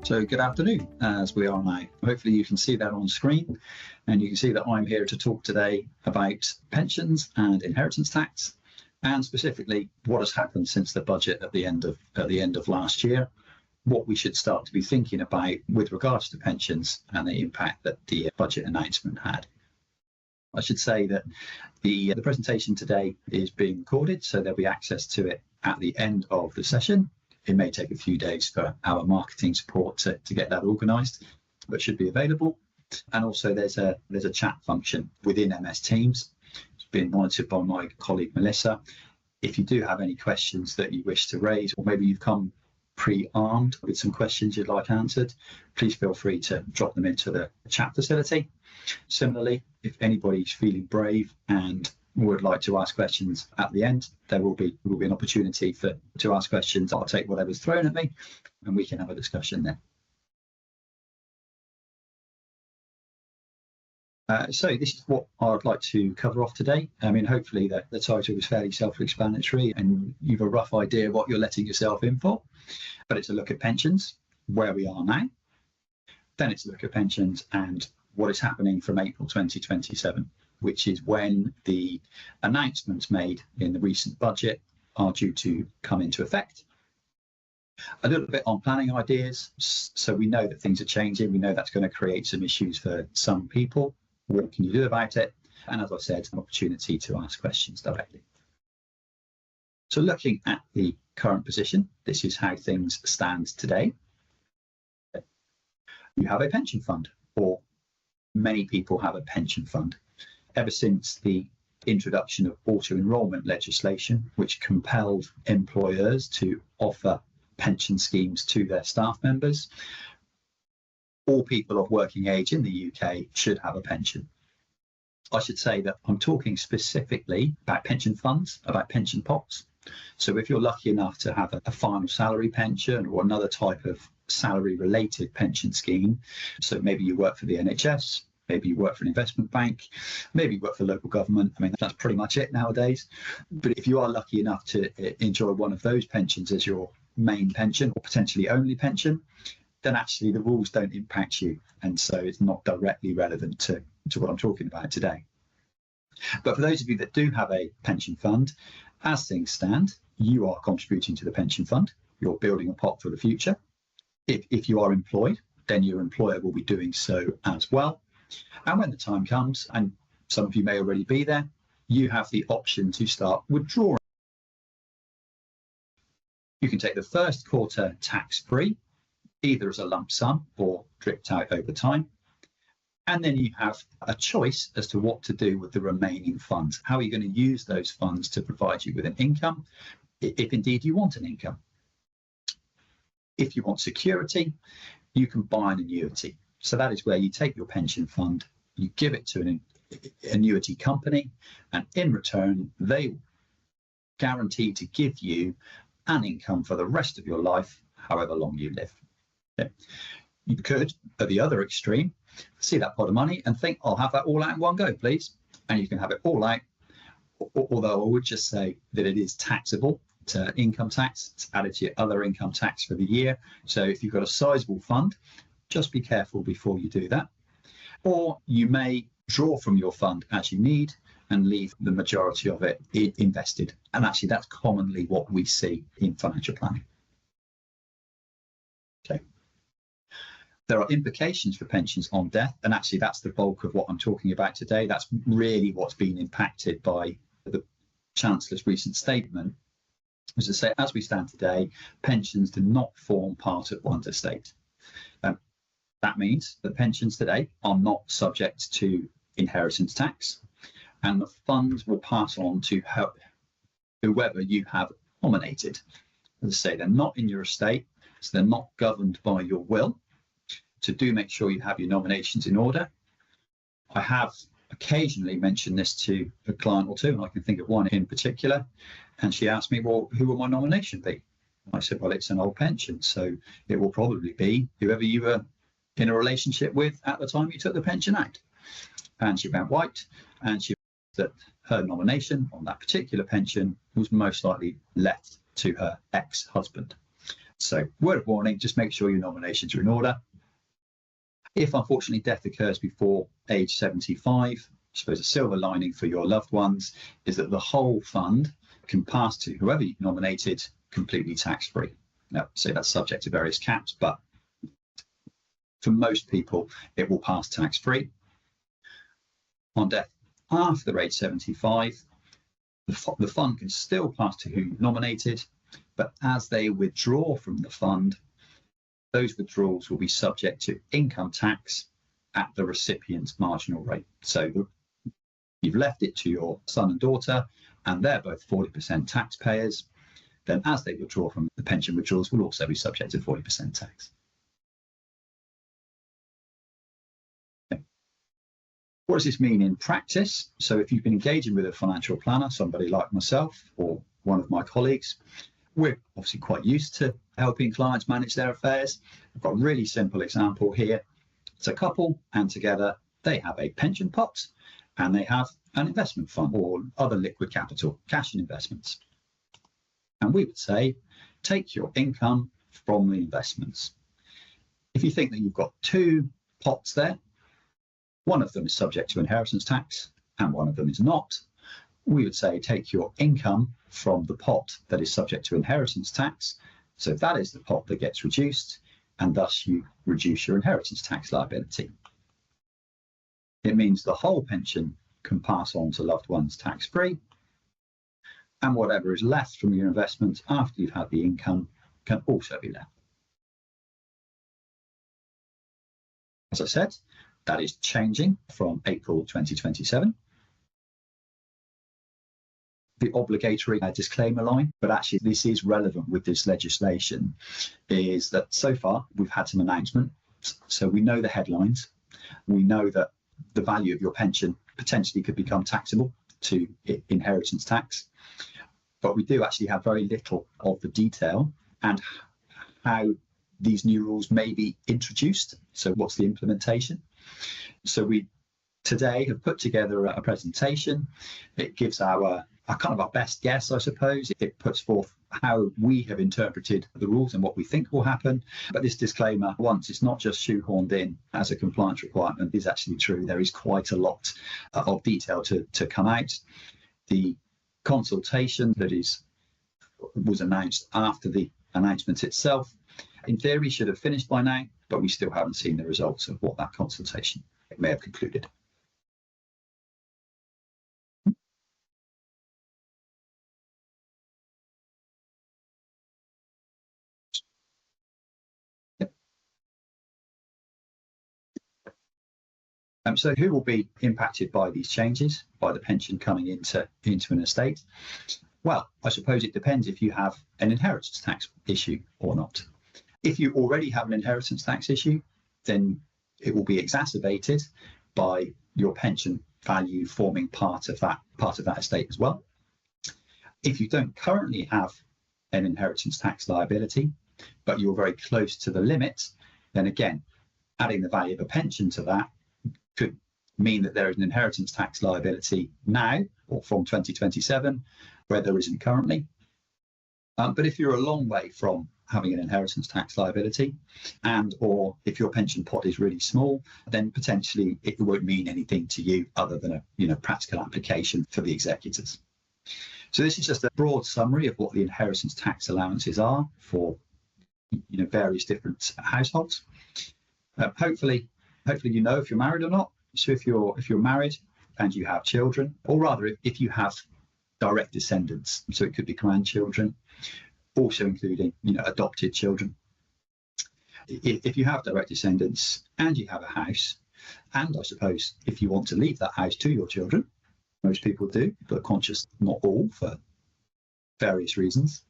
So good afternoon, as we are now. Hopefully you can see that on screen, and you can see that I'm here to talk today about pensions and inheritance tax, and specifically what has happened since the budget at the end of last year, what we should start to be thinking about with regards to pensions and the impact that the budget announcement had. I should say that the presentation today is being recorded, so there'll be access to it at the end of the session. It may take a few days for our marketing support to get that organised, but should be available. And also there's a chat function within MS Teams. It's being monitored by my colleague Melissa. If you do have any questions that you wish to raise, or maybe you've come pre-armed with some questions you'd like answered, please feel free to drop them into the chat facility. Similarly, if anybody's feeling brave and would like to ask questions at the end, there will be an opportunity to ask questions. I'll take whatever's thrown at me and we can have a discussion then. So this is what I'd like to cover off today. I mean, hopefully the title is fairly self-explanatory and you've a rough idea of what you're letting yourself in for. But it's a look at pensions, where we are now. Then it's a look at pensions and what is happening from April 2027, which is when the announcements made in the recent budget are due to come into effect. A little bit on planning ideas. So we know that things are changing. We know that's going to create some issues for some people. What can you do about it? And as I said, an opportunity to ask questions directly. So looking at the current position, this is how things stand today. You have a pension fund, or many people have a pension fund. Ever since the introduction of auto-enrolment legislation, which compelled employers to offer pension schemes to their staff members, all people of working age in the UK should have a pension. I should say that I'm talking specifically about pension funds, about pension pots. So if you're lucky enough to have a final salary pension or another type of salary-related pension scheme, so maybe you work for the NHS, maybe you work for an investment bank, maybe you work for local government. I mean, that's pretty much it nowadays. But if you are lucky enough to enjoy one of those pensions as your main pension or potentially only pension, then actually the rules don't impact you. And so it's not directly relevant to what I'm talking about today. But for those of you that do have a pension fund, as things stand, you are contributing to the pension fund. You're building a pot for the future. If you are employed, then your employer will be doing so as well. And when the time comes, and some of you may already be there, you have the option to start withdrawing. You can take the first quarter tax-free, either as a lump sum or dripped out over time. And then you have a choice as to what to do with the remaining funds. How are you going to use those funds to provide you with an income, if indeed you want an income? If you want security, you can buy an annuity. So that is where you take your pension fund, you give it to an annuity company, and in return, they guarantee to give you an income for the rest of your life, however long you live. Okay. You could, at the other extreme, see that pot of money and think, I'll have that all out in one go, please. And you can have it all out, although I would just say that it is taxable to income tax. It's added to your other income tax for the year. So if you've got a sizable fund, just be careful before you do that. Or you may draw from your fund as you need and leave the majority of it invested. And actually, that's commonly what we see in financial planning. Okay. There are implications for pensions on death, and actually that's the bulk of what I'm talking about today. That's really what's been impacted by the Chancellor's recent statement. As I say, as we stand today, pensions do not form part of one's estate. That means that pensions today are not subject to inheritance tax, and the funds will pass on to whoever you have nominated. As I say, they're not in your estate, so they're not governed by your will. So do make sure you have your nominations in order. I have occasionally mentioned this to a client or two, and I can think of one in particular, and she asked me, well, who will my nomination be? And I said, well, it's an old pension, so it will probably be whoever you were in a relationship with at the time you took the pension out. And she went white, and she said that her nomination on that particular pension was most likely left to her ex-husband. So word of warning, just make sure your nominations are in order. If unfortunately death occurs before age 75, I suppose a silver lining for your loved ones is that the whole fund can pass to whoever you nominated completely tax-free. Now, so that's subject to various caps, but for most people, it will pass tax-free. On death after age 75, the fund can still pass to who you nominated, but as they withdraw from the fund, those withdrawals will be subject to income tax at the recipient's marginal rate. So you've left it to your son and daughter, and they're both 40% taxpayers. Then as they withdraw from the pension, withdrawals will also be subject to 40% tax. Okay. What does this mean in practice? So if you've been engaging with a financial planner, somebody like myself or one of my colleagues, we're obviously quite used to helping clients manage their affairs. I've got a really simple example here. It's a couple, and together they have a pension pot and they have an investment fund or other liquid capital, cash and investments. And we would say, take your income from the investments. If you think that you've got two pots there, one of them is subject to inheritance tax and one of them is not, we would say take your income from the pot that is subject to inheritance tax. So that is the pot that gets reduced, and thus you reduce your inheritance tax liability. It means the whole pension can pass on to loved ones tax-free, and whatever is left from your investments after you've had the income can also be left. As I said, that is changing from April 2027. The obligatory disclaimer line, but actually this is relevant with this legislation, is that so far we've had some announcements. So we know the headlines. We know that the value of your pension potentially could become taxable to inheritance tax. But we do actually have very little of the detail and how these new rules may be introduced. So what's the implementation? So we today have put together a presentation. It gives our kind of our best guess, I suppose. It puts forth how we have interpreted the rules and what we think will happen. But this disclaimer, once it's not just shoehorned in as a compliance requirement, is actually true. There is quite a lot of detail to come out. The consultation that was announced after the announcement itself, in theory, should have finished by now, but we still haven't seen the results of what that consultation may have concluded. So who will be impacted by these changes, by the pension coming into an estate? Well, I suppose it depends if you have an inheritance tax issue or not. If you already have an inheritance tax issue, then it will be exacerbated by your pension value forming part of that estate as well. If you don't currently have an inheritance tax liability, but you're very close to the limit, then again, adding the value of a pension to that could mean that there is an inheritance tax liability now or from 2027 where there isn't currently. But if you're a long way from having an inheritance tax liability, and or if your pension pot is really small, then potentially it won't mean anything to you other than a practical application for the executors. So this is just a broad summary of what the inheritance tax allowances are for various different households. Hopefully you know if you're married or not. So if you're married and you have children, or rather if you have direct descendants, so it could be grandchildren, also including adopted children. If you have direct descendants and you have a house, and I suppose if you want to leave that house to your children, most people do, but conscious not all for various reasons.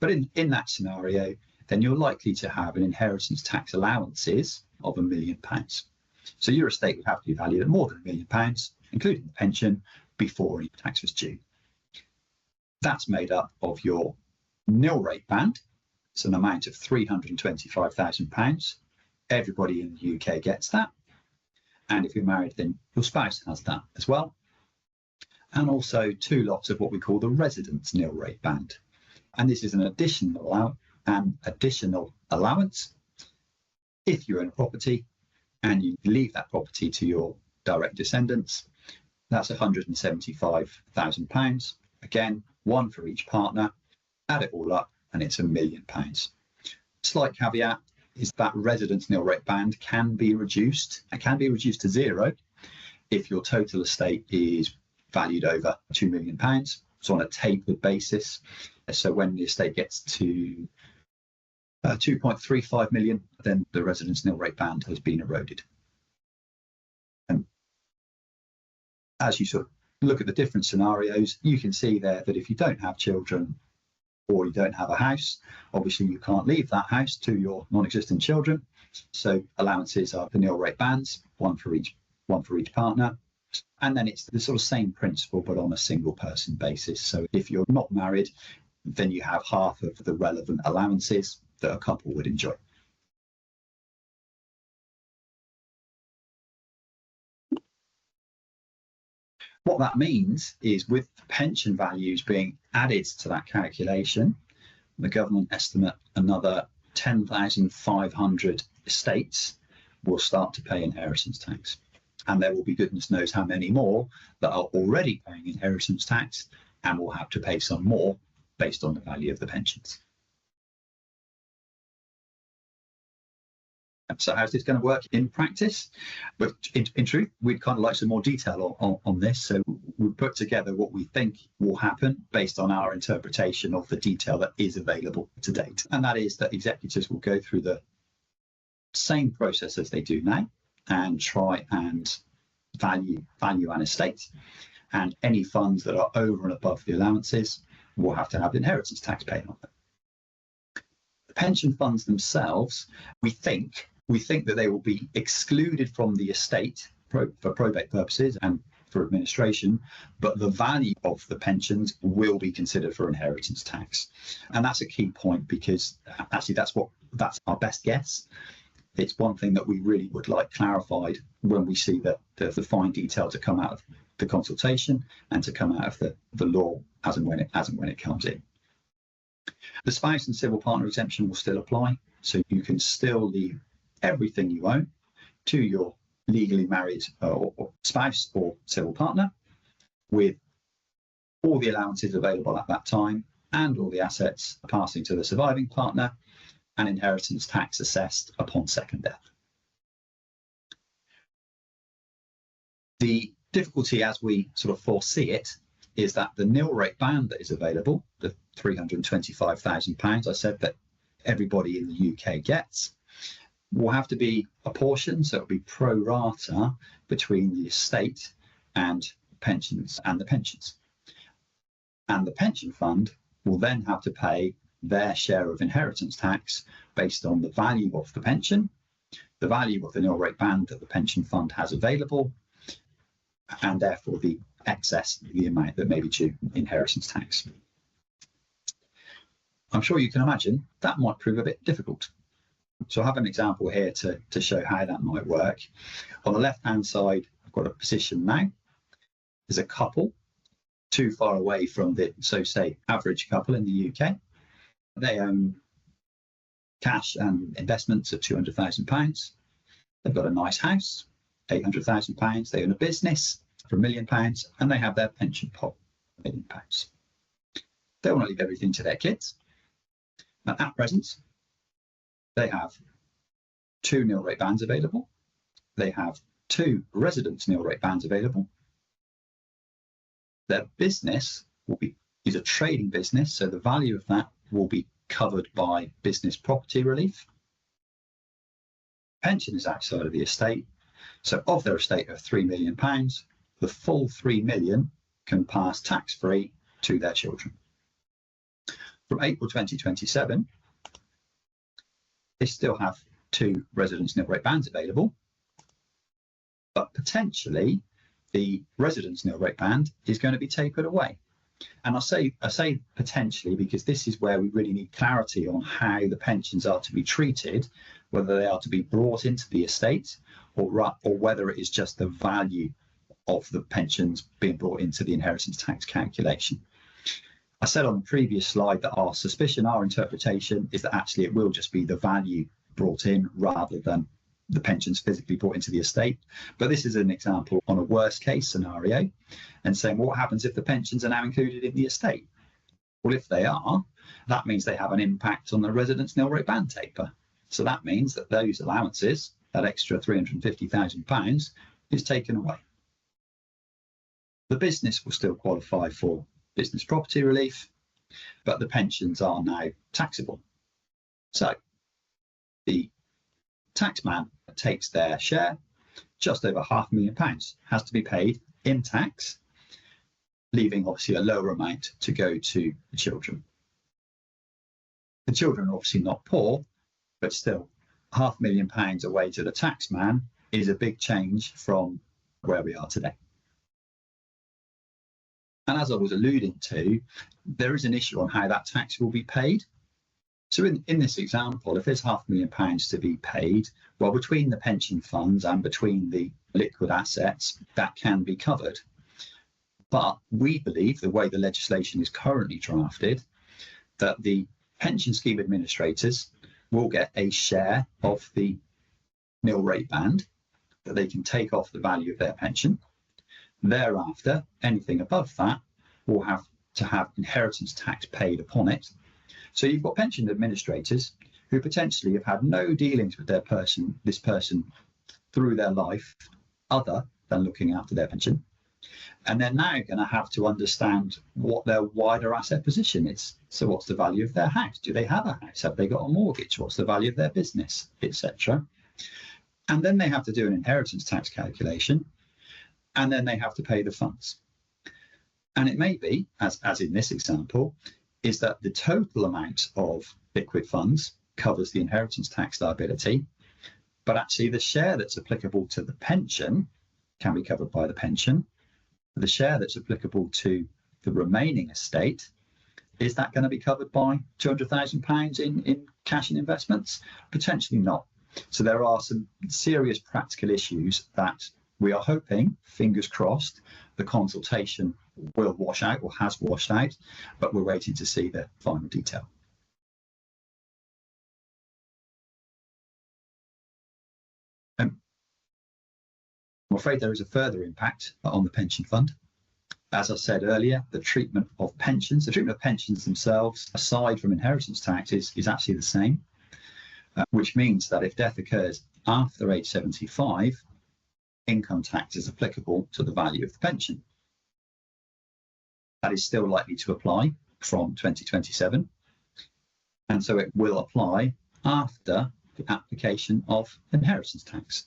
But in that scenario, then you're likely to have an inheritance tax allowances of £1 million. So your estate would have to be valued at more than £1 million, including the pension, before any tax was due. That's made up of your nil rate band. It's an amount of £325,000. Everybody in the UK gets that. And if you're married, then your spouse has that as well. And also 2 lots of what we call the residence nil rate band. And this is an additional an additional allowance if you own a property and you leave that property to your direct descendants. That's £175,000. Again, one for each partner. Add it all up and it's £1 million. Slight caveat is that residence nil rate band can be reduced. It can be reduced to zero if your total estate is valued over £2 million. So on a tapered basis. So when the estate gets to 2.35 million, then the residence nil rate band has been eroded. And as you sort of look at the different scenarios, you can see there that if you don't have children or you don't have a house, obviously you can't leave that house to your non-existent children. So allowances are the nil rate bands, one for each partner. And then it's the sort of same principle, but on a single person basis. So if you're not married, then you have half of the relevant allowances that a couple would enjoy. What that means is with pension values being added to that calculation, the government estimate another 10,500 estates will start to pay inheritance tax. And there will be goodness knows how many more that are already paying inheritance tax and will have to pay some more based on the value of the pensions. So how's this going to work in practice? But in truth, we'd kind of like some more detail on this. So we've put together what we think will happen based on our interpretation of the detail that is available to date. And that is that executors will go through the same process as they do now and try and value an estate. And any funds that are over and above the allowances will have to have inheritance tax paid on them. The pension funds themselves, we think that they will be excluded from the estate for probate purposes and for administration, but the value of the pensions will be considered for inheritance tax. And that's a key point because actually that's our best guess. It's one thing that we really would like clarified when we see the fine detail to come out of the consultation and to come out of the law as and when it comes in. The spouse and civil partner exemption will still apply, so you can still leave everything you own to your legally married or spouse or civil partner with all the allowances available at that time and all the assets passing to the surviving partner and inheritance tax assessed upon second death. The difficulty as we sort of foresee it is that the nil rate band that is available, the £325,000, I said that everybody in the UK gets, will have to be apportioned, so it'll be pro rata between the estate and pensions and the pensions. And the pension fund will then have to pay their share of inheritance tax based on the value of the pension, the value of the nil rate band that the pension fund has available, and therefore the excess, the amount that may be due inheritance tax. I'm sure you can imagine that might prove a bit difficult. So I have an example here to show how that might work. On the left-hand side, I've got a position now. There's a couple too far away from the, so say, average couple in the UK. They own cash and investments of £200,000. They've got a nice house, £800,000. They own a business for £1 million, and they have their pension pot, £1 million. They want to leave everything to their kids. And at present, they have 2 nil rate bands available. They have 2 residence nil rate bands available. Their business is a trading business, so the value of that will be covered by business property relief. Pension is outside of the estate. So of their estate of £3 million, the full £3 million can pass tax-free to their children. From April 2027, they still have 2 residence nil rate bands available, but potentially the residence nil rate band is going to be tapered away. And I say potentially because this is where we really need clarity on how the pensions are to be treated, whether they are to be brought into the estate or whether it is just the value of the pensions being brought into the inheritance tax calculation. I said on the previous slide that our suspicion, our interpretation is that actually it will just be the value brought in rather than the pensions physically brought into the estate. But this is an example on a worst case scenario and saying, well, what happens if the pensions are now included in the estate? Well, if they are, that means they have an impact on the resident's nil rate band taper. So that means that those allowances, that extra £350,000, is taken away. The business will still qualify for business property relief, but the pensions are now taxable. So the taxman takes their share, just over £500,000 has to be paid in tax, leaving obviously a lower amount to go to the children. The children are obviously not poor, but still £500,000 away to the taxman is a big change from where we are today. And as I was alluding to, there is an issue on how that tax will be paid. So in this example, if there's £500,000 to be paid, well, between the pension funds and between the liquid assets, that can be covered. But we believe, the way the legislation is currently drafted, that the pension scheme administrators will get a share of the nil rate band that they can take off the value of their pension. Thereafter, anything above that will have to have inheritance tax paid upon it. So you've got pension administrators who potentially have had no dealings with this person through their life other than looking after their pension. And they're now going to have to understand what their wider asset position is. So what's the value of their house? Do they have a house? Have they got a mortgage? What's the value of their business, etc.? And then they have to do an inheritance tax calculation, and then they have to pay the funds. And it may be, as in this example, is that the total amount of liquid funds covers the inheritance tax liability, but actually the share that's applicable to the pension can be covered by the pension. The share that's applicable to the remaining estate, is that going to be covered by £200,000 in cash and investments? Potentially not. So there are some serious practical issues that we are hoping, fingers crossed, the consultation will wash out or has washed out, but we're waiting to see the final detail. I'm afraid there is a further impact on the pension fund. As I said earlier, the treatment of pensions themselves, aside from inheritance tax, is actually the same, which means that if death occurs after age 75, income tax is applicable to the value of the pension. That is still likely to apply from 2027, and so it will apply after the application of inheritance tax.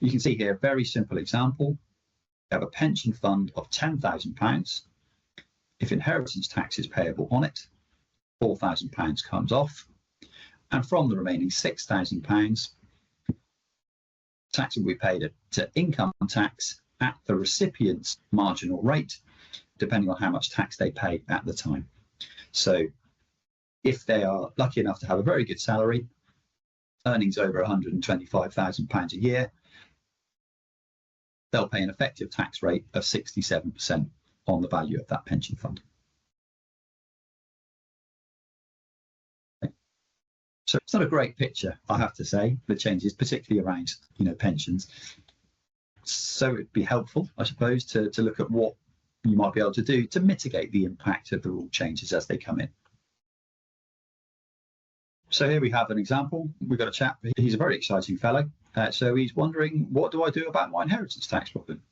You can see here a very simple example. We have a pension fund of £10,000. If inheritance tax is payable on it, £4,000 comes off, and from the remaining £6,000, tax will be paid to income tax at the recipient's marginal rate, depending on how much tax they pay at the time. So if they are lucky enough to have a very good salary, earnings over £125,000 a year, they'll pay an effective tax rate of 67% on the value of that pension fund. So it's not a great picture, I have to say, the changes, particularly around pensions. So it'd be helpful, I suppose, to look at what you might be able to do to mitigate the impact of the rule changes as they come in. So here we have an example. We've got a chap, he's a very exciting fellow. So he's wondering, what do I do about my inheritance tax problem?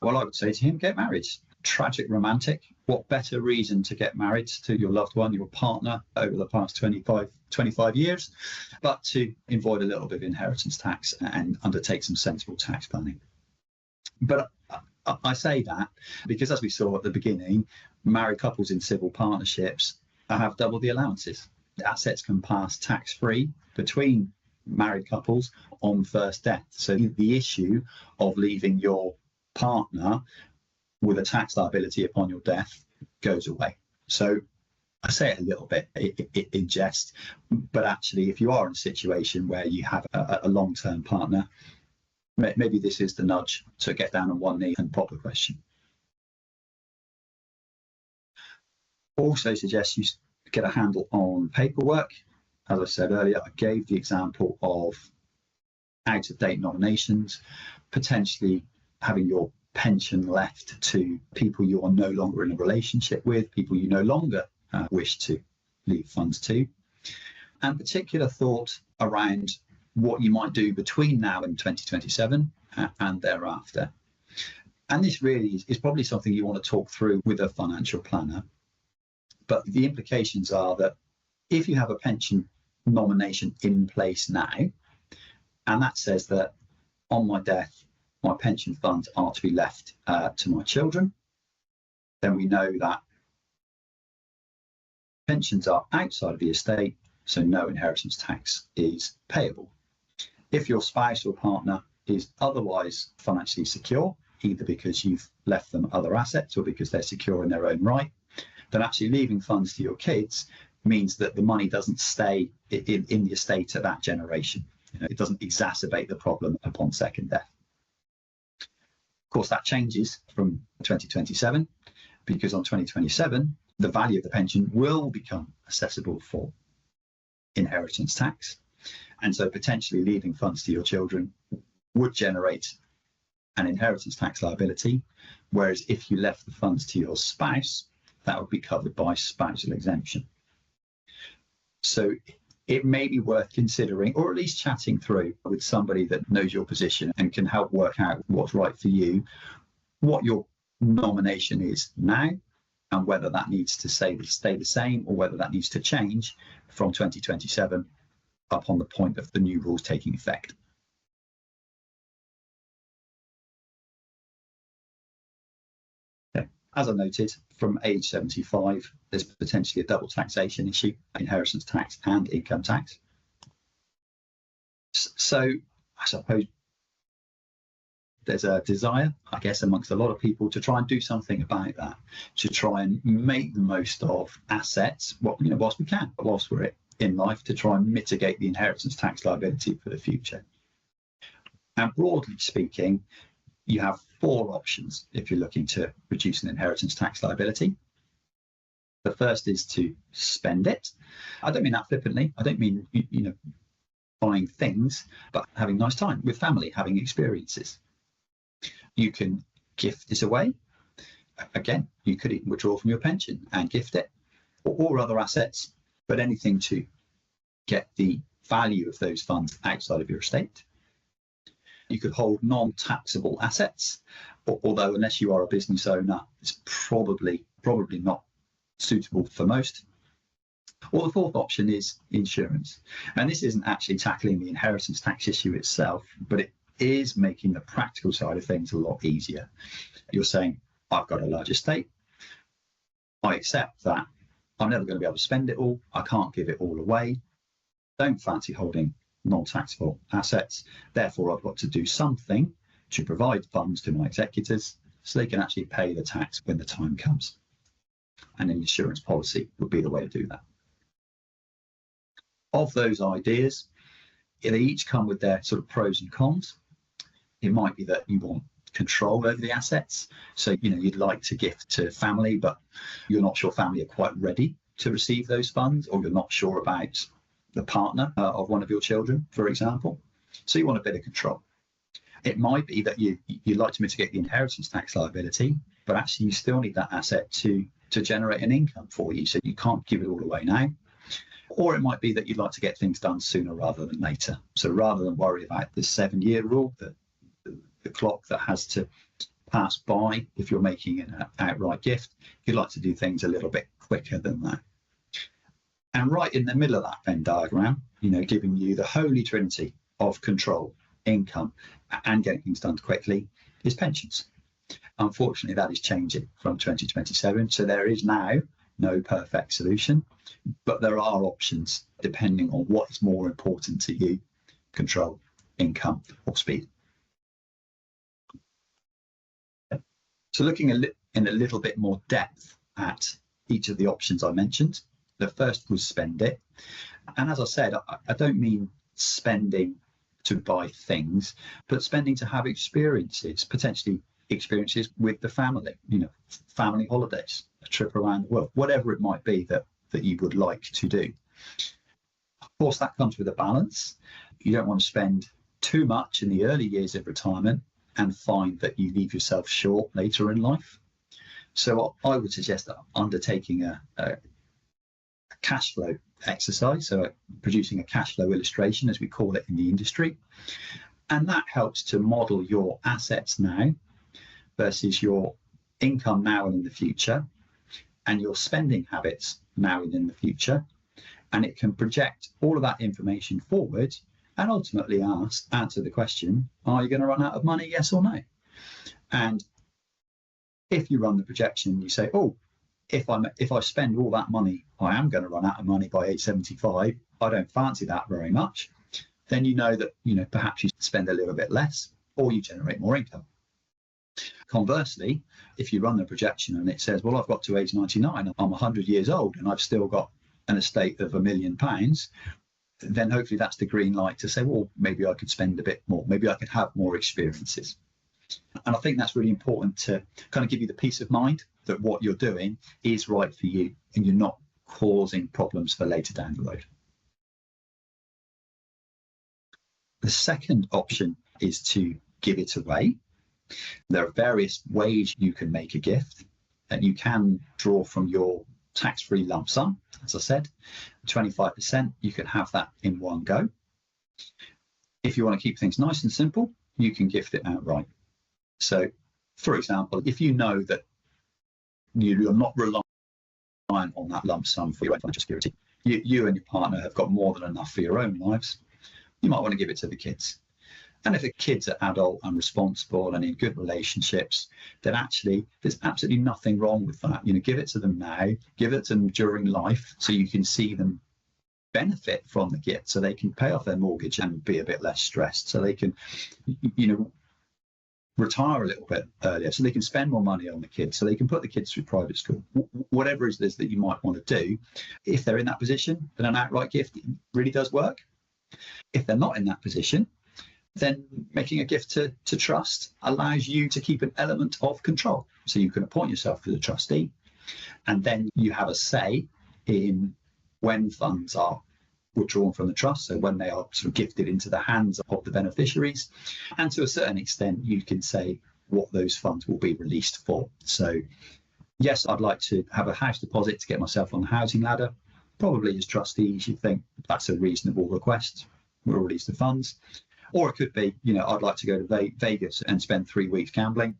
Well, I would say to him, get married. Tragic romantic. What better reason to get married to your loved one, your partner, over the past 25 years, but to avoid a little bit of inheritance tax and undertake some sensible tax planning. But I say that because, as we saw at the beginning, married couples in civil partnerships have double the allowances. The assets can pass tax-free between married couples on first death. So the issue of leaving your partner with a tax liability upon your death goes away. So I say it a little bit in jest, but actually if you are in a situation where you have a long-term partner, maybe this is the nudge to get down on one knee and pop the question. Also suggest you get a handle on paperwork. As I said earlier, I gave the example of out-of-date nominations, potentially having your pension left to people you are no longer in a relationship with, people you no longer wish to leave funds to, and particular thought around what you might do between now and 2027 and thereafter. And this really is probably something you want to talk through with a financial planner. But the implications are that if you have a pension nomination in place now, and that says that on my death, my pension funds are to be left to my children, then we know that pensions are outside of the estate, so no inheritance tax is payable. If your spouse or partner is otherwise financially secure, either because you've left them other assets or because they're secure in their own right, then actually leaving funds to your kids means that the money doesn't stay in the estate of that generation. It doesn't exacerbate the problem upon second death. Of course, that changes from 2027, because on 2027, the value of the pension will become assessable for inheritance tax. And so potentially leaving funds to your children would generate an inheritance tax liability, whereas if you left the funds to your spouse, that would be covered by spousal exemption. So it may be worth considering, or at least chatting through with somebody that knows your position and can help work out what's right for you, what your nomination is now, and whether that needs to stay the same or whether that needs to change from 2027 upon the point of the new rules taking effect. Okay. As I noted, from age 75, there's potentially a double taxation issue, inheritance tax and income tax. So I suppose there's a desire, I guess, amongst a lot of people to try and do something about that, to try and make the most of assets, whilst we can, whilst we're in life, to try and mitigate the inheritance tax liability for the future. And broadly speaking, you have four options if you're looking to reduce an inheritance tax liability. The first is to spend it. I don't mean that flippantly. I don't mean, buying things, but having nice time with family, having experiences. You can gift this away. Again, you could even withdraw from your pension and gift it, or other assets, but anything to get the value of those funds outside of your estate. You could hold non-taxable assets, although unless you are a business owner, it's probably not suitable for most. Or the fourth option is insurance. And this isn't actually tackling the inheritance tax issue itself, but it is making the practical side of things a lot easier. You're saying, I've got a large estate. I accept that I'm never going to be able to spend it all. I can't give it all away. Don't fancy holding non-taxable assets. Therefore, I've got to do something to provide funds to my executors so they can actually pay the tax when the time comes. And an insurance policy would be the way to do that. Of those ideas, they each come with their sort of pros and cons. It might be that you want control over the assets. So, you'd like to gift to family, but you're not sure family are quite ready to receive those funds, or you're not sure about the partner of one of your children, for example. So you want a bit of control. It might be that you'd like to mitigate the inheritance tax liability, but actually you still need that asset to generate an income for you. So you can't give it all away now. Or it might be that you'd like to get things done sooner rather than later. So rather than worry about the 7-year rule, the clock that has to pass by if you're making an outright gift, you'd like to do things a little bit quicker than that. And right in the middle of that Venn diagram, giving you the holy trinity of control, income, and getting things done quickly is pensions. Unfortunately, that is changing from 2027. So there is now no perfect solution, but there are options depending on what is more important to you: control, income, or speed. So looking in a little bit more depth at each of the options I mentioned, the first was spend it. And as I said, I don't mean spending to buy things, but spending to have experiences, potentially experiences with the family, family holidays, a trip around the world, whatever it might be that you would like to do. Of course, that comes with a balance. You don't want to spend too much in the early years of retirement and find that you leave yourself short later in life. So I would suggest that undertaking a cash flow exercise, so producing a cash flow illustration, as we call it in the industry. And that helps to model your assets now versus your income now and in the future, and your spending habits now and in the future. And it can project all of that information forward and ultimately answer the question, are you going to run out of money, yes or no? And if you run the projection, you say, oh, if I spend all that money, I am going to run out of money by age 75. I don't fancy that very much. Then you know that, perhaps you spend a little bit less or you generate more income. Conversely, if you run the projection and it says, well, I've got to age 99, I'm 100 years old and I've still got an estate of £1 million, then hopefully that's the green light to say, well, maybe I could spend a bit more, maybe I could have more experiences. And I think that's really important to kind of give you the peace of mind that what you're doing is right for you and you're not causing problems for later down the road. The second option is to give it away. There are various ways you can make a gift, and you can draw from your tax-free lump sum. As I said, 25%, you can have that in one go. If you want to keep things nice and simple, you can gift it outright. So, for example, if you know that you're not relying on that lump sum for your own financial security, you and your partner have got more than enough for your own lives, you might want to give it to the kids. And if the kids are adult and responsible and in good relationships, then actually there's absolutely nothing wrong with that. Give it to them now, give it to them during life so you can see them benefit from the gift, so they can pay off their mortgage and be a bit less stressed, so they can, retire a little bit earlier, so they can spend more money on the kids, so they can put the kids through private school. Whatever it is that you might want to do, if they're in that position, then an outright gift really does work. If they're not in that position, then making a gift to trust allows you to keep an element of control. So you can appoint yourself as a trustee, and then you have a say in when funds are withdrawn from the trust, so when they are sort of gifted into the hands of the beneficiaries. And to a certain extent, you can say what those funds will be released for. So yes, I'd like to have a house deposit to get myself on the housing ladder. Probably as trustees, you think that's a reasonable request. We'll release the funds. Or it could be, I'd like to go to Vegas and spend 3 weeks gambling.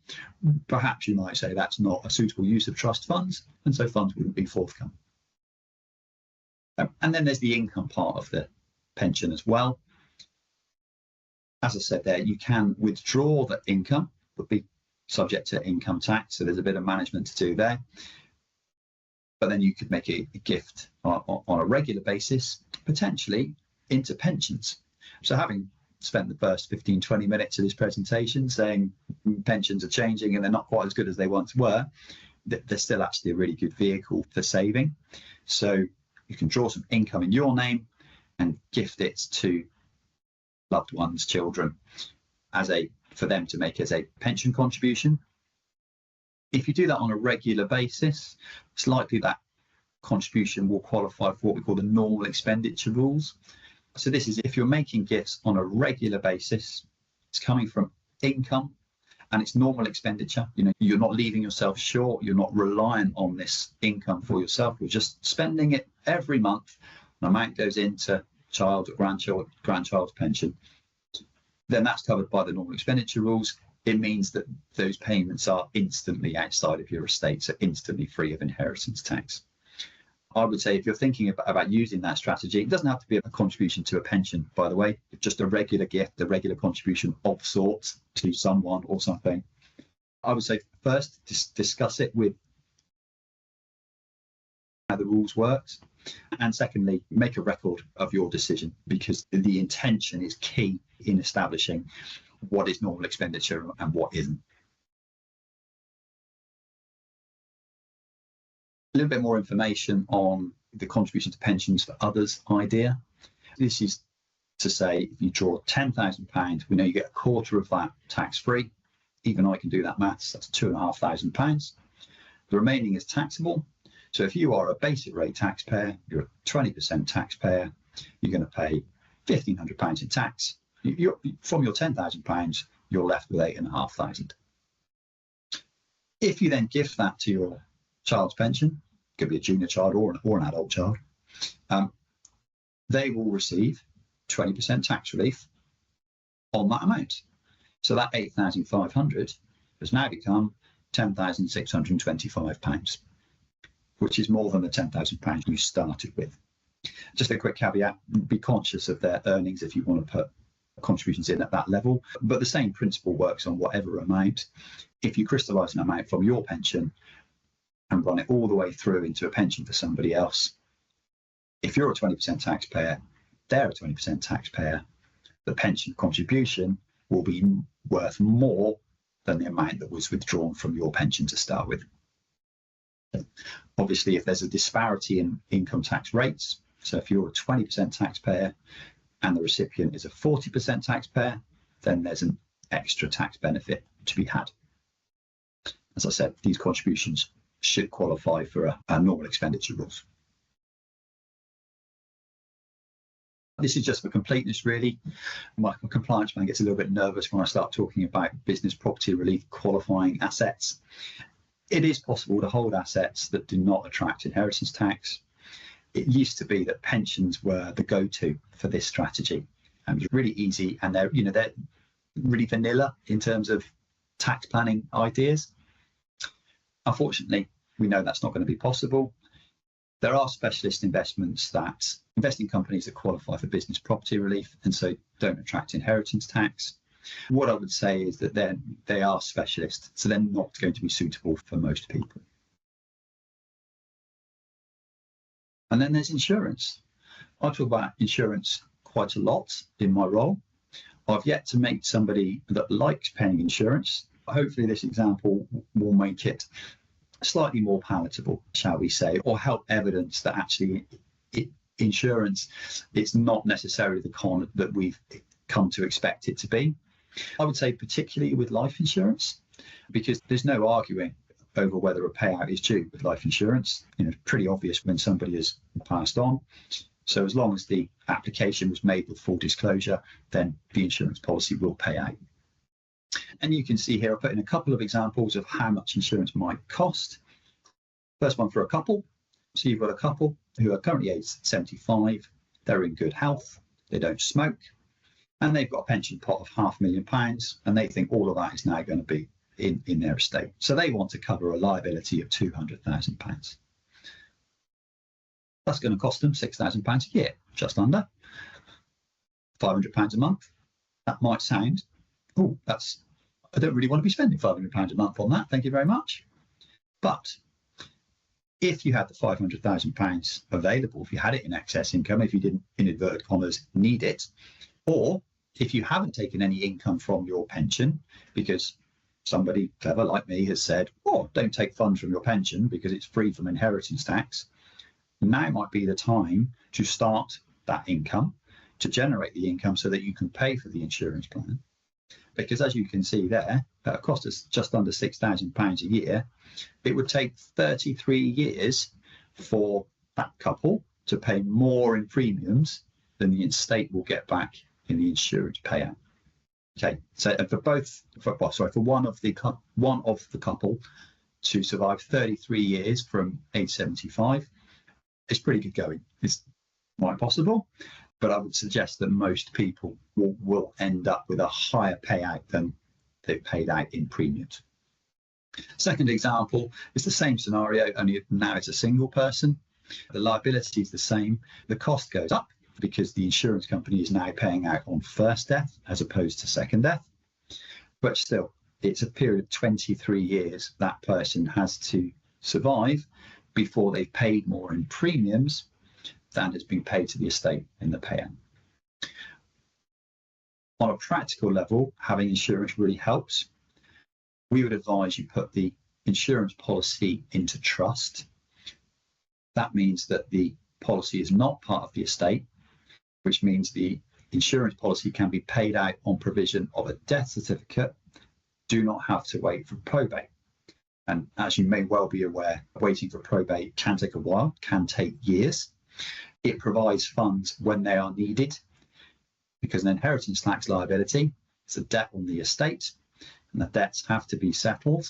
Perhaps you might say that's not a suitable use of trust funds, and so funds wouldn't be forthcoming. And then there's the income part of the pension as well. As I said there, you can withdraw the income, but be subject to income tax. So there's a bit of management to do there. But then you could make a gift on a regular basis, potentially into pensions. So having spent the first 15, 20 minutes of this presentation saying pensions are changing and they're not quite as good as they once were, they're still actually a really good vehicle for saving. So you can draw some income in your name and gift it to loved ones, children, for them to make as a pension contribution. If you do that on a regular basis, it's likely that contribution will qualify for what we call the normal expenditure rules. So this is if you're making gifts on a regular basis, it's coming from income and it's normal expenditure. You're not leaving yourself short. You're not reliant on this income for yourself. You're just spending it every month. An amount goes into child or grandchild's pension. Then that's covered by the normal expenditure rules. It means that those payments are instantly outside of your estate, so instantly free of inheritance tax. I would say if you're thinking about using that strategy, it doesn't have to be a contribution to a pension, by the way, just a regular gift, a regular contribution of sorts to someone or something. I would say first, discuss it with how the rules works. And secondly, make a record of your decision, because the intention is key in establishing what is normal expenditure and what isn't. A little bit more information on the contribution to pensions for others idea. This is to say, if you draw £10,000, we know you get a quarter of that tax-free. even I can do that maths, that's £2,500. The remaining is taxable. So if you are a basic rate taxpayer, you're a 20% taxpayer, you're going to pay £1,500 in tax. From your £10,000, you're left with £8,500. If you then gift that to your child's pension, could be a junior child or an adult child, they will receive 20% tax relief on that amount. So that £8,500 has now become £10,625, which is more than the £10,000 you started with. Just a quick caveat, be conscious of their earnings if you want to put contributions in at that level, but the same principle works on whatever amount. If you crystallise an amount from your pension and run it all the way through into a pension for somebody else, if you're a 20% taxpayer, they're a 20% taxpayer, the pension contribution will be worth more than the amount that was withdrawn from your pension to start with. Obviously, if there's a disparity in income tax rates, so if you're a 20% taxpayer and the recipient is a 40% taxpayer, then there's an extra tax benefit to be had. As I said, these contributions should qualify for a normal expenditure rules. This is just for completeness, really. My compliance man gets a little bit nervous when I start talking about business property relief qualifying assets. It is possible to hold assets that do not attract inheritance tax. It used to be that pensions were the go-to for this strategy. And it's really easy, and they're really vanilla in terms of tax planning ideas. Unfortunately, we know that's not going to be possible. There are specialist investing companies that qualify for business property relief and so don't attract inheritance tax. What I would say is that they are specialists, so they're not going to be suitable for most people. And then there's insurance. I talk about insurance quite a lot in my role. I've yet to meet somebody that likes paying insurance. Hopefully this example will make it slightly more palatable, shall we say, or help evidence that actually insurance is not necessarily the con that we've come to expect it to be. I would say particularly with life insurance, because there's no arguing over whether a payout is due with life insurance. It's pretty obvious when somebody has passed on. So as long as the application was made with full disclosure, then the insurance policy will pay out. And you can see here, I put in a couple of examples of how much insurance might cost. First one for a couple. So you've got a couple who are currently aged 75, they're in good health, they don't smoke, and they've got a pension pot of £500,000, and they think all of that is now going to be in their estate. So they want to cover a liability of £200,000. That's going to cost them £6,000 a year, just under. £500 a month. That might sound, I don't really want to be spending £500 a month on that, thank you very much. But if you had the £500,000 available, if you had it in excess income, if you didn't, in inverted commas, need it, or if you haven't taken any income from your pension because somebody clever like me has said, don't take funds from your pension because it's free from inheritance tax, now might be the time to start that income, to generate the income so that you can pay for the insurance plan. Because as you can see there, that cost us just under £6,000 a year. It would take 33 years for that couple to pay more in premiums than the estate will get back in the insurance payout. Okay, so for one of the couple to survive 33 years from age 75, it's pretty good going. It's quite possible, but I would suggest that most people will end up with a higher payout than they've paid out in premiums. Second example is the same scenario, only now it's a single person. The liability is the same. The cost goes up because the insurance company is now paying out on first death as opposed to second death. But still, it's a period of 23 years that person has to survive before they've paid more in premiums than has been paid to the estate in the payout. On a practical level, having insurance really helps. We would advise you put the insurance policy into trust. That means that the policy is not part of the estate, which means the insurance policy can be paid out on provision of a death certificate do not have to wait for probate. And as you may well be aware, waiting for probate can take a while, can take years. It provides funds when they are needed, because an inheritance tax liability is a debt on the estate, and the debts have to be settled,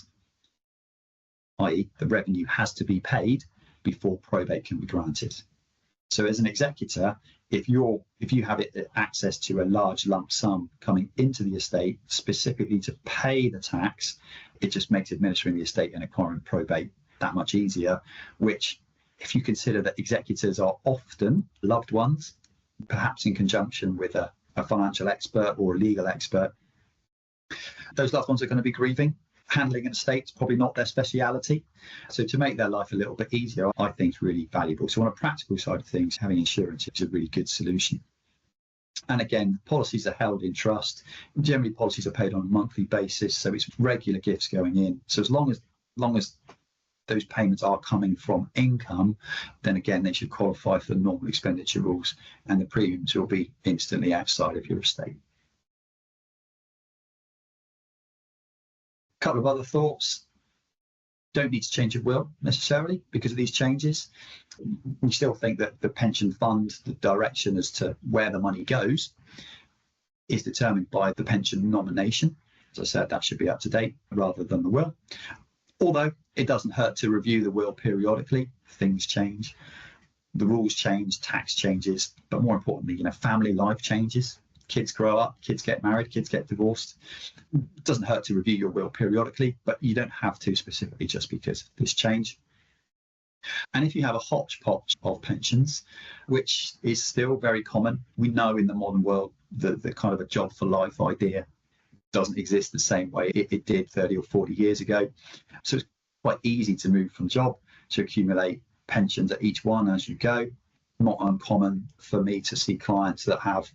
i.e. the revenue has to be paid before probate can be granted. So as an executor, if you have access to a large lump sum coming into the estate specifically to pay the tax, it just makes administering the estate and acquiring probate that much easier, which, if you consider that executors are often loved ones, perhaps in conjunction with a financial expert or a legal expert, those loved ones are going to be grieving. Handling an estate is probably not their speciality. So to make their life a little bit easier, I think is really valuable. So on a practical side of things, having insurance is a really good solution. And again, policies are held in trust. Generally, policies are paid on a monthly basis, so it's regular gifts going in. So as long as those payments are coming from income, then again, they should qualify for the normal expenditure rules, and the premiums will be instantly outside of your estate. A couple of other thoughts. Don't need to change your will necessarily because of these changes. We still think that the pension fund, the direction as to where the money goes, is determined by the pension nomination. As I said, that should be up to date rather than the will. Although it doesn't hurt to review the will periodically. Things change, the rules change, tax changes, but more importantly, family life changes. Kids grow up, kids get married, kids get divorced. It doesn't hurt to review your will periodically, but you don't have to specifically just because of this change. And if you have a hodgepodge of pensions, which is still very common, we know in the modern world that the kind of a job for life idea doesn't exist the same way it did 30 or 40 years ago. So it's quite easy to move from job to accumulate pensions at each one as you go. Not uncommon for me to see clients that have,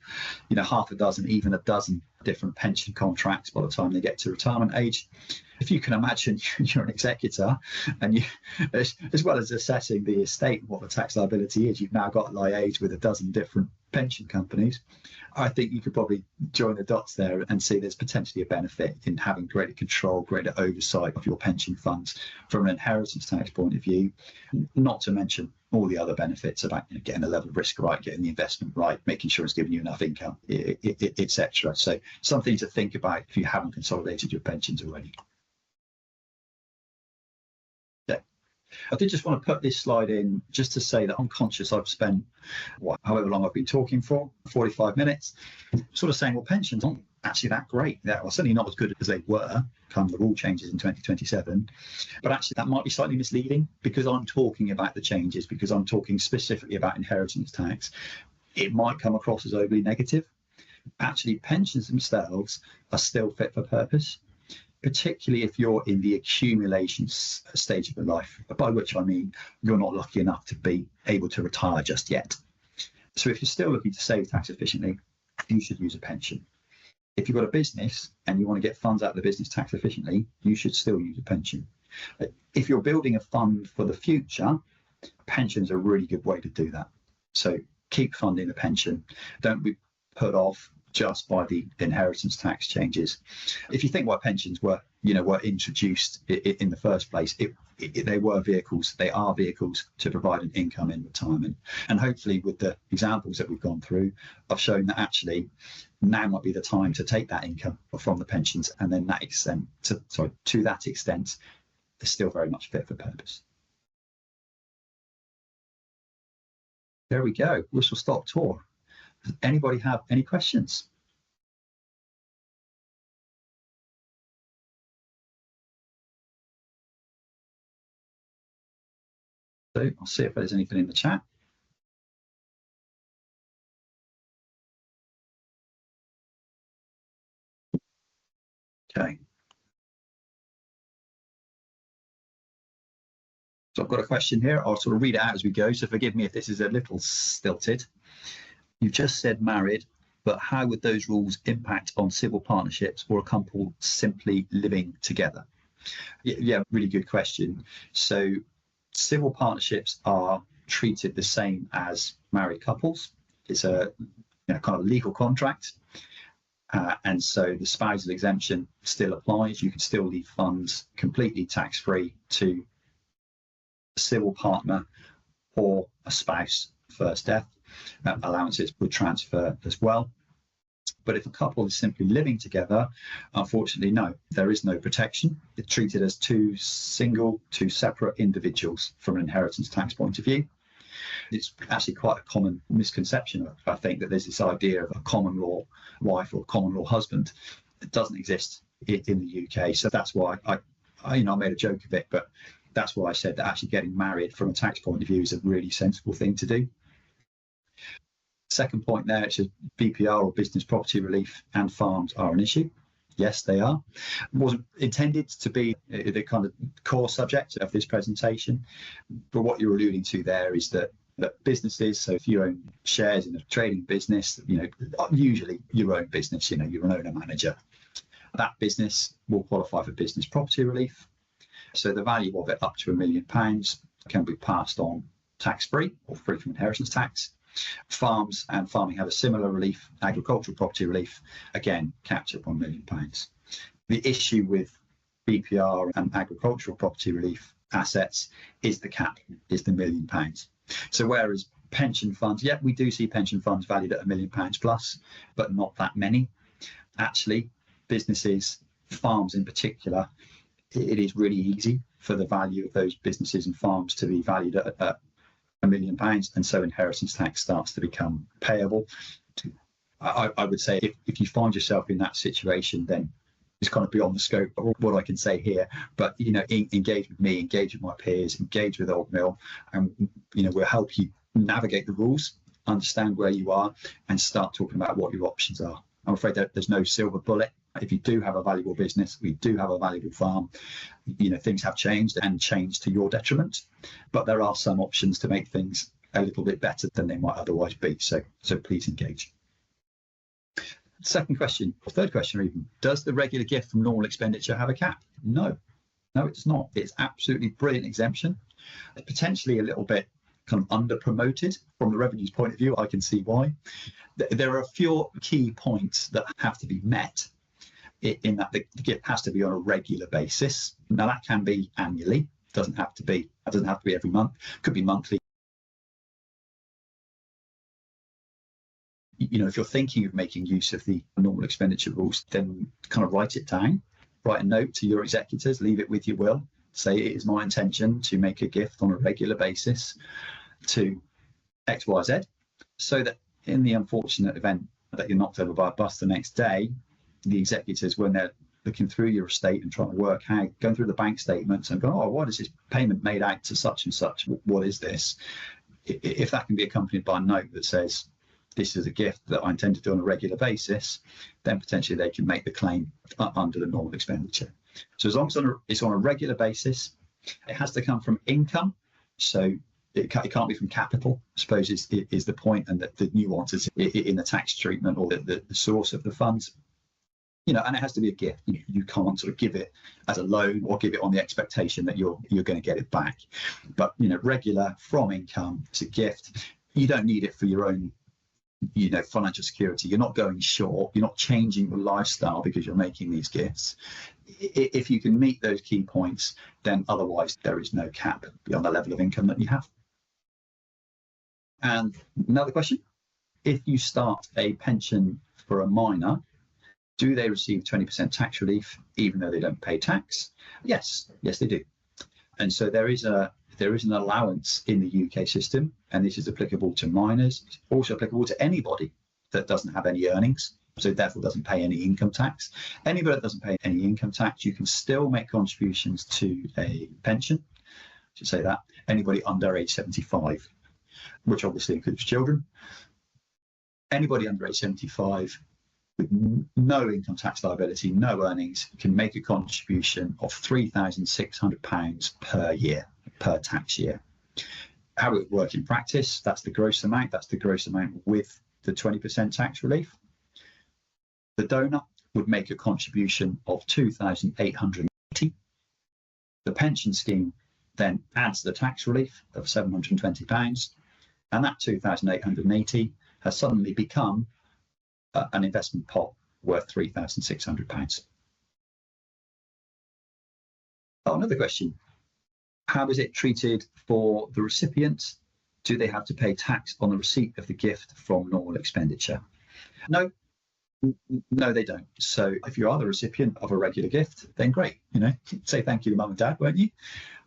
half a dozen, even a dozen different pension contracts by the time they get to retirement age. If you can imagine, you're an executor, and you, as well as assessing the estate and what the tax liability is, you've now got to liaise with a dozen different pension companies. I think you could probably join the dots there and see there's potentially a benefit in having greater control, greater oversight of your pension funds from an inheritance tax point of view, not to mention all the other benefits about getting the level of risk right, getting the investment right, making sure it's giving you enough income, etc. So something to think about if you haven't consolidated your pensions already. I did just want to put this slide in just to say that I'm conscious I've spent however long I've been talking for, 45 minutes, sort of saying, well, pensions aren't actually that great. They're certainly not as good as they were come the rule changes in 2027. But actually that might be slightly misleading because I'm talking about the changes, because I'm talking specifically about inheritance tax. It might come across as overly negative. Actually, pensions themselves are still fit for purpose, particularly if you're in the accumulation stage of your life, by which I mean you're not lucky enough to be able to retire just yet. So if you're still looking to save tax efficiently, you should use a pension. If you've got a business and you want to get funds out of the business tax efficiently, you should still use a pension. If you're building a fund for the future, pensions are a really good way to do that. So keep funding the pension. Don't be put off just by the inheritance tax changes. If you think why pensions were introduced in the first place, they are vehicles to provide an income in retirement. And hopefully with the examples that we've gone through, I've shown that actually now might be the time to take that income from the pensions, and then to that extent, they're still very much fit for purpose. There we go, whistle stop tour. Does anybody have any questions? So I'll see if there's anything in the chat. Okay. So I've got a question here. I'll sort of read it out as we go. So forgive me if this is a little stilted. You've just said married, but how would those rules impact on civil partnerships or a couple simply living together? Yeah, really good question. So civil partnerships are treated the same as married couples. It's a kind of legal contract. And so the spousal exemption still applies. You can still leave funds completely tax-free to a civil partner or a spouse first death. Allowances would transfer as well. But if a couple is simply living together, unfortunately, no, there is no protection. It's treated as two separate individuals from an inheritance tax point of view. It's actually quite a common misconception, I think, that there's this idea of a common law wife or common law husband. It doesn't exist in the UK. So that's why I made a joke of it, but that's why I said that actually getting married from a tax point of view is a really sensible thing to do. Second point there, it's a BPR or business property relief and farms are an issue. Yes, they are. It wasn't intended to be the kind of core subject of this presentation, but what you're alluding to there is that businesses, so if you own shares in a trading business, usually your own business, you're an owner manager, that business will qualify for business property relief. So the value of it up to £1 million can be passed on tax-free or free from inheritance tax. Farms and farming have a similar relief. Agricultural property relief, again, capped at £1 million. The issue with BPR and agricultural property relief assets is the cap, is the £1 million. So whereas pension funds, yeah, we do see pension funds valued at £1 million plus, but not that many. Actually, businesses, farms in particular, it is really easy for the value of those businesses and farms to be valued at £1 million, and so inheritance tax starts to become payable. I would say if you find yourself in that situation, then it's kind of beyond the scope of what I can say here. But engage with me, engage with my peers, engage with Old Mill, and we'll help you navigate the rules, understand where you are, and start talking about what your options are. I'm afraid that there's no silver bullet. If you do have a valuable business, we do have a valuable farm, things have changed and changed to your detriment, but there are some options to make things a little bit better than they might otherwise be. So please engage. Second question, or third question even, does the regular gift from normal expenditure have a cap? No, it does not. It's absolutely brilliant exemption. It's potentially a little bit kind of under promoted from the revenues point of view. I can see why. There are a few key points that have to be met in that the gift has to be on a regular basis. Now that can be annually, doesn't have to be every month, could be monthly. If you're thinking of making use of the normal expenditure rules, then kind of write it down, write a note to your executors, leave it with your will, say it is my intention to make a gift on a regular basis to XYZ, so that in the unfortunate event that you're knocked over by a bus the next day, the executors, when they're looking through your estate and trying to work out, going through the bank statements and going, oh, what is this payment made out to such and such? What is this? If that can be accompanied by a note that says, this is a gift that I intend to do on a regular basis, then potentially they can make the claim under the normal expenditure. So as long as it's on a regular basis, it has to come from income. So it can't be from capital, I suppose is the point, and the nuances in the tax treatment or the source of the funds. And it has to be a gift. You can't sort of give it as a loan or give it on the expectation that you're going to get it back. But regular from income, it's a gift. You don't need it for your own financial security. You're not going short. You're not changing your lifestyle because you're making these gifts. If you can meet those key points, then otherwise there is no cap beyond the level of income that you have. And another question, if you start a pension for a minor, do they receive 20% tax relief even though they don't pay tax? Yes, they do. And so there is an allowance in the UK system, and this is applicable to minors. It's also applicable to anybody that doesn't have any earnings, so therefore doesn't pay any income tax. Anybody that doesn't pay any income tax, you can still make contributions to a pension. I should say that. Anybody under age 75, which obviously includes children. Anybody under age 75 with no income tax liability, no earnings, can make a contribution of £3,600 per year, per tax year. How it would work in practice, that's the gross amount. That's the gross amount with the 20% tax relief. The donor would make a contribution of £2,880. The pension scheme then adds the tax relief of £720, and that £2,880 has suddenly become an investment pot worth £3,600. Oh, another question. How is it treated for the recipient? Do they have to pay tax on the receipt of the gift from normal expenditure? No, no, they don't. So if you are the recipient of a regular gift, then great. Say thank you to mum and dad, won't you?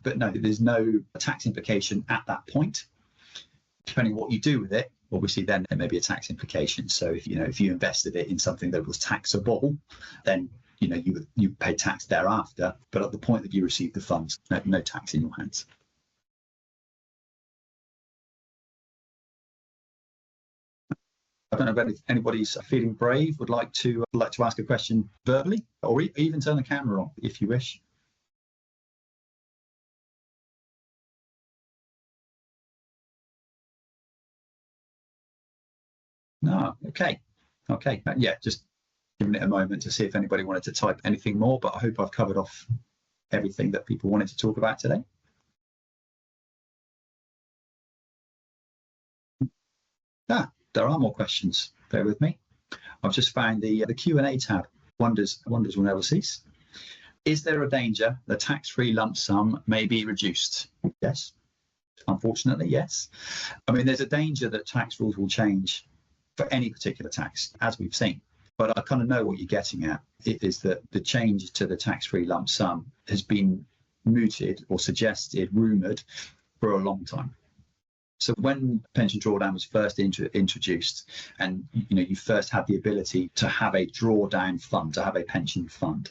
But no, there's no tax implication at that point. Depending on what you do with it, obviously then there may be a tax implication. So if you invested it in something that was taxable, then you pay tax thereafter. But at the point that you receive the funds, no tax in your hands. I don't know if anybody's feeling brave, would like to ask a question verbally, or even turn the camera on if you wish. No, okay. Yeah, just giving it a moment to see if anybody wanted to type anything more, but I hope I've covered off everything that people wanted to talk about today. There are more questions. Bear with me. I've just found the Q&A tab. Wonders will never cease. Is there a danger the tax-free lump sum may be reduced? Yes. Unfortunately, yes. I mean, there's a danger that tax rules will change for any particular tax, as we've seen. But I kind of know what you're getting at. It is that the change to the tax-free lump sum has been mooted or suggested, rumoured for a long time. So when pension drawdown was first introduced, and you first had the ability to have a drawdown fund, to have a pension fund.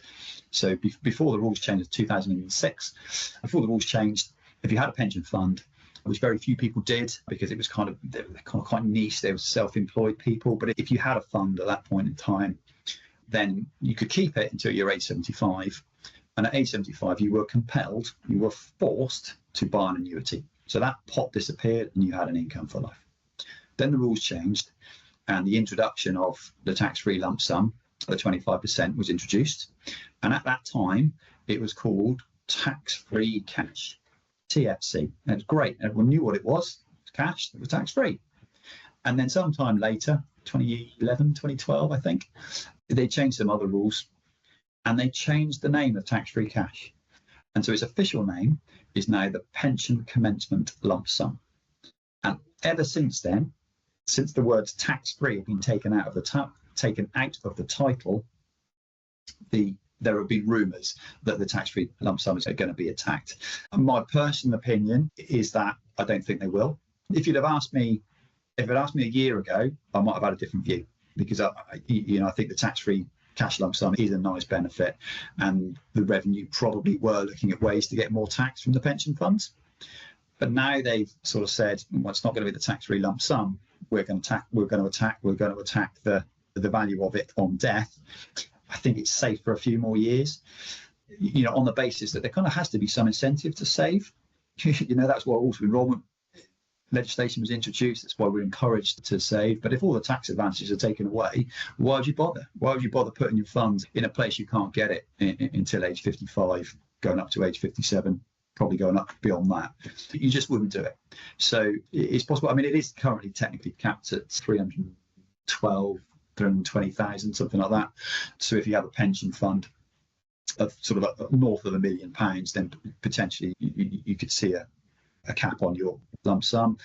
So before the rules changed in 2006, before the rules changed, if you had a pension fund, which very few people did because it was kind of quite niche, they were self-employed people. But if you had a fund at that point in time, then you could keep it until you're age 75. And at age 75, you were forced to buy an annuity. So that pot disappeared and you had an income for life. Then the rules changed and the introduction of the tax-free lump sum, the 25%, was introduced. And at that time, it was called tax-free cash, TFC. And it was great. Everyone knew what it was. It was cash, it was tax-free. And then sometime later, 2011, 2012, I think, they changed some other rules and they changed the name of tax-free cash. And so its official name is now the pension commencement lump sum. And ever since then, since the words tax-free have been taken out of the title, there have been rumours that the tax-free lump sums are going to be attacked. And my personal opinion is that I don't think they will. If you'd asked me a year ago, I might have had a different view, because I think the tax-free cash lump sum is a nice benefit, and the revenue probably were looking at ways to get more tax from the pension funds. But now they've sort of said, well, it's not going to be the tax-free lump sum. We're going to attack the value of it on death. I think it's safe for a few more years, on the basis that there kind of has to be some incentive to save. That's why auto enrolment legislation was introduced. That's why we're encouraged to save. But if all the tax advantages are taken away, why would you bother? Why would you bother putting your funds in a place you can't get it until age 55, going up to age 57, probably going up beyond that? You just wouldn't do it. So it's possible. I mean, it is currently technically capped at 320,000, something like that. So if you have a pension fund of sort of north of £1 million, then potentially you could see a cap on your lump sum.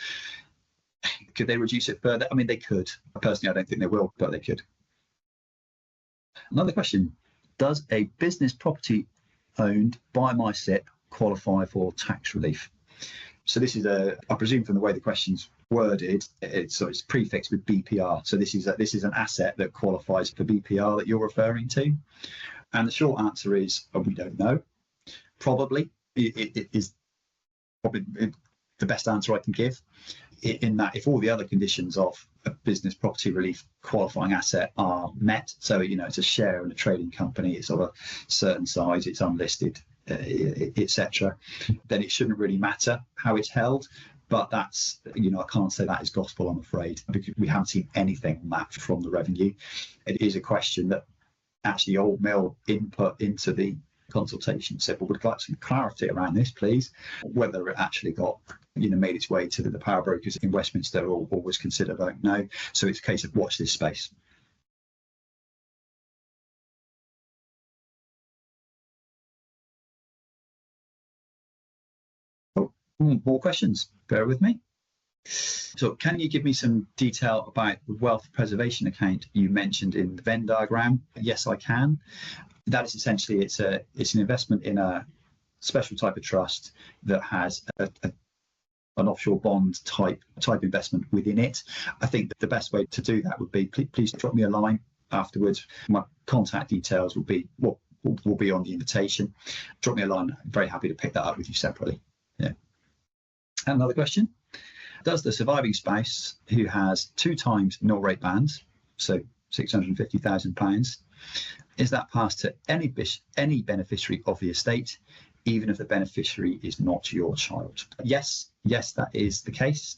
Could they reduce it further? I mean, they could. Personally, I don't think they will, but they could. Another question: does a business property owned by my SIP qualify for tax relief? So this is I presume from the way the question's worded, it's prefixed with BPR. So this is an asset that qualifies for BPR that you're referring to. And the short answer is, we don't know. Probably it is probably the best answer I can give, in that if all the other conditions of a business property relief qualifying asset are met, so it's a share in a trading company, it's of a certain size, it's unlisted, etc., then it shouldn't really matter how it's held. But that's, I can't say that is gospel, I'm afraid, because we haven't seen anything on that from the revenue. It is a question that actually Old Mill input into the consultation said, well, we'd like some clarity around this, please. Whether it actually got made its way to the power brokers in Westminster or was considered, I don't know. So it's a case of watch this space. More questions? Bear with me. So can you give me some detail about the wealth preservation account you mentioned in the Venn diagram? Yes, I can. That is essentially, it's an investment in a special type of trust that has an offshore bond type investment within it. I think that the best way to do that would be, please drop me a line afterwards. My contact details will be on the invitation. Drop me a line. I'm very happy to pick that up with you separately. Yeah. Another question. Does the surviving spouse who has 2 times nil rate bands, so £650,000, is that passed to any beneficiary of the estate, even if the beneficiary is not your child? Yes, that is the case.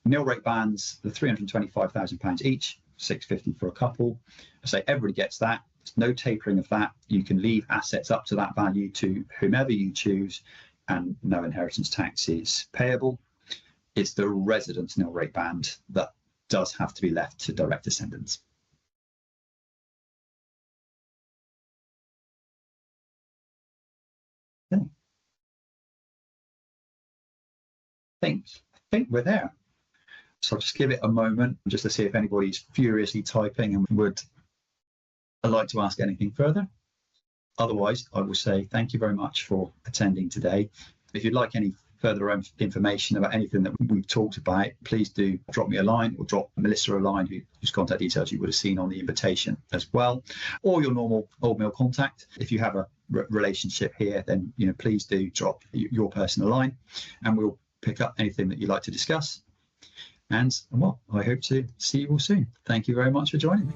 Nil rate bands, the £325,000 each, £650 for a couple. I say everybody gets that. There's no tapering of that. You can leave assets up to that value to whomever you choose, and no inheritance tax is payable. It's the residence nil rate band that does have to be left to direct descendants. Okay. I think we're there. So I'll just give it a moment just to see if anybody's furiously typing and would like to ask anything further. Otherwise, I will say thank you very much for attending today. If you'd like any further information about anything that we've talked about, please do drop me a line, or drop Melissa a line, whose contact details you would have seen on the invitation as well, or your normal Old Mill contact. If you have a relationship here, then please do drop your personal line, and we'll pick up anything that you'd like to discuss. And well, I hope to see you all soon. Thank you very much for joining me.